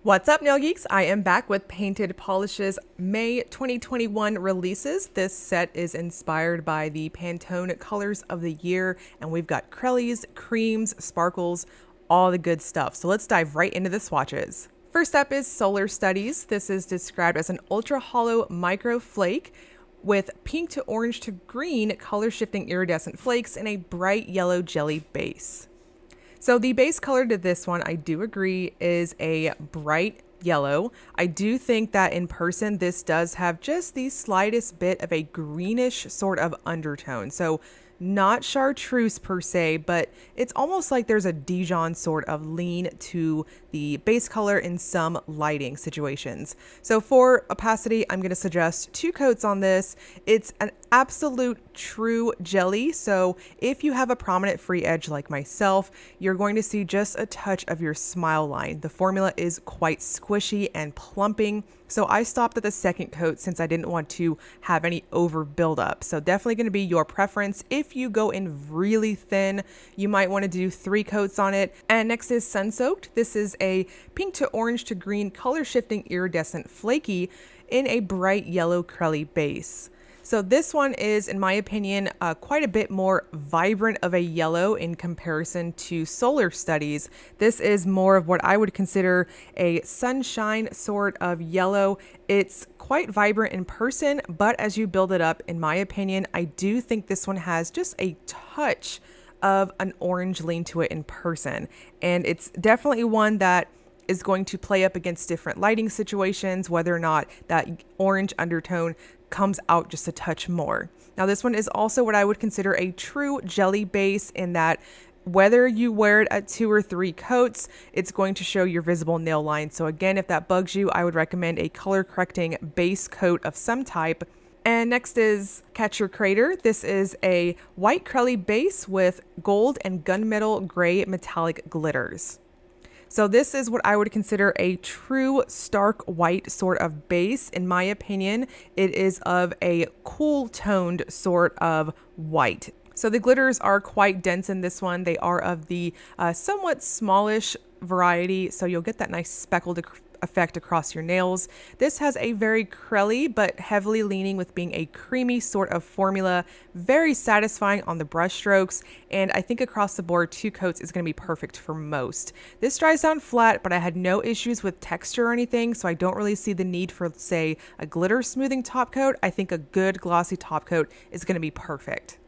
What's up, Nail Geeks? I am back with Painted Polish's May 2021 releases. This set is inspired by the Pantone colors of the year, and we've got Crellies, creams, sparkles, all the good stuff. So let's dive right into the swatches. First up is Solar Studies. This is described as an ultra hollow micro flake with pink to orange to green color shifting iridescent flakes and a bright yellow jelly base. So the base color to this one, I do agree, is a bright yellow. I do think that in person, this does have just the slightest bit of a greenish sort of undertone. So not chartreuse per se, but it's almost like there's a Dijon sort of lean to the base color in some lighting situations. So for opacity, I'm going to suggest 2 coats on this. It's an absolute true jelly. So if you have a prominent free edge like myself, you're going to see just a touch of your smile line. The formula is quite squishy and plumping. So I stopped at the second coat since I didn't want to have any over buildup. So definitely going to be your preference. If you go in really thin, you might want to do 3 coats on it. And next is Sun Soaked. This is a pink to orange to green color shifting iridescent flaky in a bright yellow Crelly base. So this one is, in my opinion, quite a bit more vibrant of a yellow in comparison to Solar Studies. This is more of what I would consider a sunshine sort of yellow. It's quite vibrant in person, but as you build it up, in my opinion, I do think this one has just a touch of an orange lean to it in person. And it's definitely one that is going to play up against different lighting situations, whether or not that orange undertone comes out just a touch more. Now this one is also what I would consider a true jelly base in that whether you wear it at 2 or 3 coats, it's going to show your visible nail line. So again, if that bugs you, I would recommend a color correcting base coat of some type. And next is Catch Your Crater. This is a white Crelly base with gold and gunmetal gray metallic glitters. So this is what I would consider a true stark white sort of base. In my opinion, it is of a cool toned sort of white. So the glitters are quite dense in this one. They are of the somewhat smallish variety. So you'll get that nice speckled effect across your nails. This has a very Crelly but heavily leaning with being a creamy sort of formula, very satisfying on the brush strokes, and I think across the board 2 coats is going to be perfect for most. This dries down flat, but I had no issues with texture or anything, so I don't really see the need for, say, a glitter smoothing top coat. I think a good glossy top coat is going to be perfect.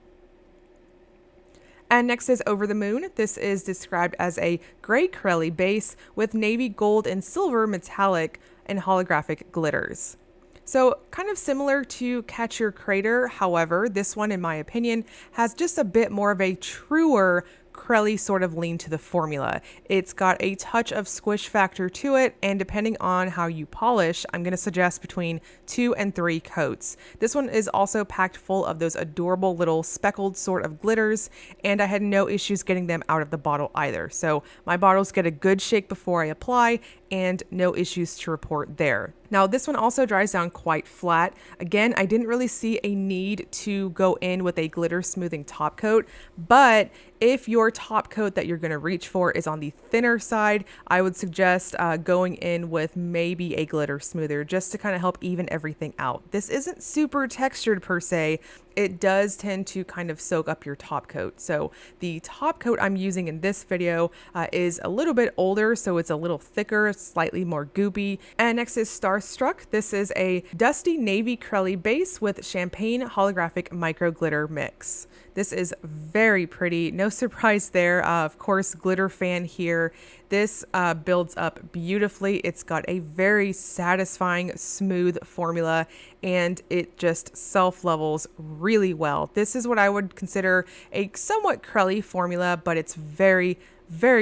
And next is Over the Moon. This is described as a gray Crelly base with navy gold and silver metallic and holographic glitters. So kind of similar to Catch Your Crater. However, this one, in my opinion, has just a bit more of a truer Crelly sort of lean to the formula. It's got a touch of squish factor to it, and depending on how you polish, I'm going to suggest between 2 and 3 coats. This one is also packed full of those adorable little speckled sort of glitters, and I had no issues getting them out of the bottle either. So my bottles get a good shake before I apply, and no issues to report there. Now this one also dries down quite flat. Again, I didn't really see a need to go in with a glitter smoothing top coat, but if your top coat that you're going to reach for is on the thinner side, I would suggest going in with maybe a glitter smoother just to kind of help even everything out. This isn't super textured per se. It does tend to kind of soak up your top coat. So the top coat I'm using in this video is a little bit older, so it's a little thicker, slightly more goopy. And next is Starstruck. This is a dusty navy Crelly base with champagne holographic micro glitter mix. This is very pretty. No surprise there. Of course, glitter fan here. This builds up beautifully. It's got a very satisfying, smooth formula, and it just self-levels really well. This is what I would consider a somewhat Crelly formula, but it's very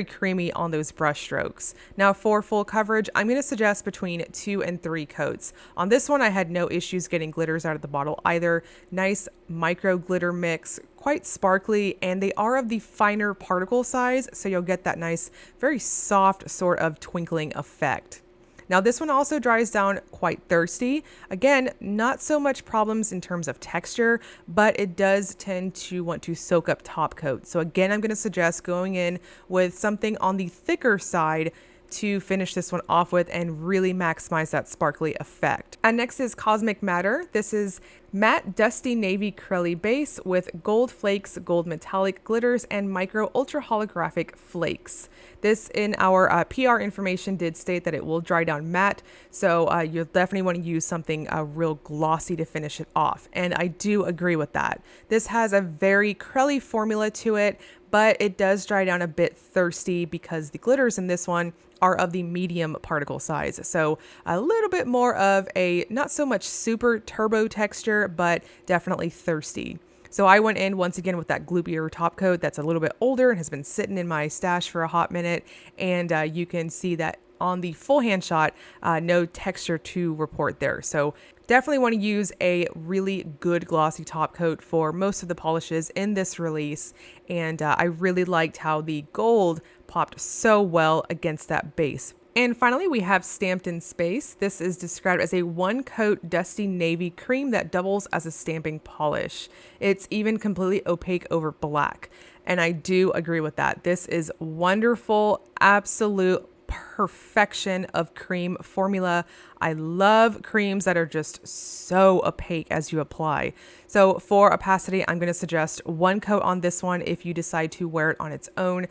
creamy on those brush strokes. Now for full coverage, I'm going to suggest between 2 and 3 coats. On this one, I had no issues getting glitters out of the bottle either. Nice micro glitter mix, quite sparkly, and they are of the finer particle size, so you'll get that nice, very soft sort of twinkling effect. Now this one also dries down quite thirsty. Again, not so much problems in terms of texture, but it does tend to want to soak up top coat. So again, I'm going to suggest going in with something on the thicker side to finish this one off with and really maximize that sparkly effect. And next is Cosmic Matter. This is matte dusty navy curly base with gold flakes, gold metallic glitters, and micro ultra holographic flakes. This in our PR information did state that it will dry down matte, so you'll definitely want to use something real glossy to finish it off. And I do agree with that. This has a very curly formula to it, but it does dry down a bit thirsty because the glitters in this one are of the medium particle size. So a little bit more of a not so much super turbo texture, but definitely thirsty. So I went in once again with that gloopier top coat that's a little bit older and has been sitting in my stash for a hot minute. And you can see that on the full hand shot, no texture to report there. So definitely want to use a really good glossy top coat for most of the polishes in this release. And I really liked how the gold popped so well against that base. And finally, we have Stampin Space. This is described as a one-coat dusty navy cream that doubles as a stamping polish. It's even completely opaque over black. And I do agree with that. This is wonderful, absolute perfection of cream formula. I love creams that are just so opaque as you apply. So for opacity, I'm going to suggest one coat on this one if you decide to wear it on its own.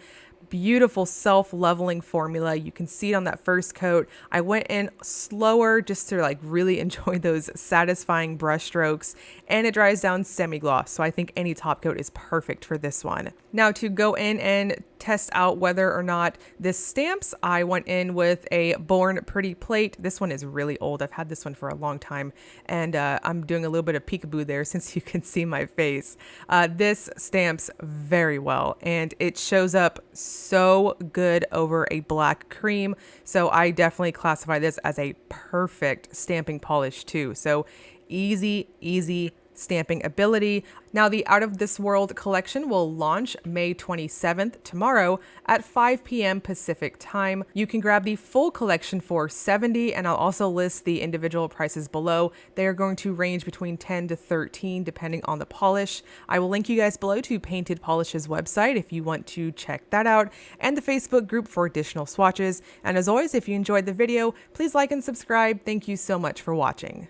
Beautiful self-leveling formula. You can see it on that first coat. I went in slower just to like really enjoy those satisfying brush strokes, and it dries down semi-gloss. So I think any top coat is perfect for this one. Now to go in and test out whether or not this stamps, I went in with a Born Pretty plate. This one is really old. I've had this one for a long time, and I'm doing a little bit of peekaboo there since you can see my face. This stamps very well, and it shows up so good over a black cream. So I definitely classify this as a perfect stamping polish too. So easy stamping ability. Now the Out of This World collection will launch May 27th, tomorrow at 5 p.m. Pacific time. You can grab the full collection for $70, and I'll also list the individual prices below. They are going to range between $10 to $13 depending on the polish. I will link you guys below to Painted Polish's website if you want to check that out, and the Facebook group for additional swatches. And as always, if you enjoyed the video, please like and subscribe. Thank you so much for watching.